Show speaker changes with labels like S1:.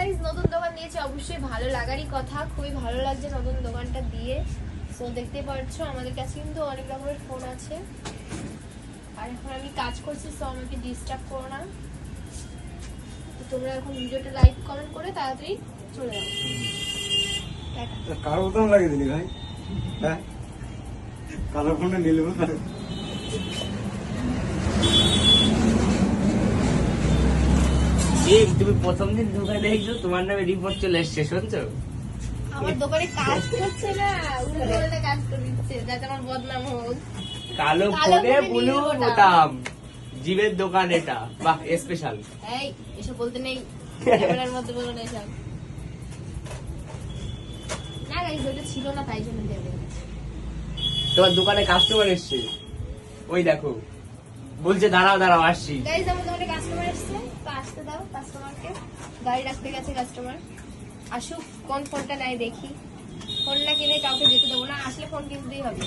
S1: Guys নতুন দোকান দিয়েছে, অবশ্যই ভালো লাগারই কথা, খুবই ভালো লাগছে নতুন দোকানটা দিয়ে। সো দেখতে পাচ্ছ আমাদের কাছে কিন্তু অনেক রকমের ফোন আছে, আর এখন আমি কাজ করছি, সো আমাকে ডিস্টার্ব করো না। তো তোমরা এখন ভিডিওটা লাইক কমেন্ট করে তাড়াতাড়ি চলে যাও।
S2: কার বোতাম লাগিয়ে দিলি ভাই? হ্যাঁ, কালো ফোনে নিলে
S3: তুমি প্রথম দিন দোকানে দেখছো, তোমার নামে রিপোর্ট চলে এসছে, শুনছো?
S1: আমার দোকানে কাজ করছে না, উল্টো কাজ করে দিচ্ছে যাতে আমার বদনাম হোক।
S3: কালো
S1: কালো
S3: ফোনে
S1: ফোনে
S3: ব্লু
S1: নীল বোতাম।
S3: বোতাম, জীবের দোকান এটা, বাহ স্পেশাল।
S1: এই এসব বলতে নেই, ক্যামেরার মধ্যে বলো না এসব। না গাইস ওটা ছিল না, তাই জন্য দেবে।
S3: তোমার দোকানে কাস্টমার এসছে, ওই দেখো, বলছে দাঁড়াও দাঁড়াও আসছি।
S1: গাইস আমার দোকানে কাস্টমার এসেছে, তো আসতে দাও কাস্টমারকে। গাড়ি রাখতে গেছে কাস্টমার, আসুক। কোন ফোনটা নাই দেখি, ফোন না কিনে কাউকে যেতে দেবো না, আসলে ফোন কিনতেই হবে।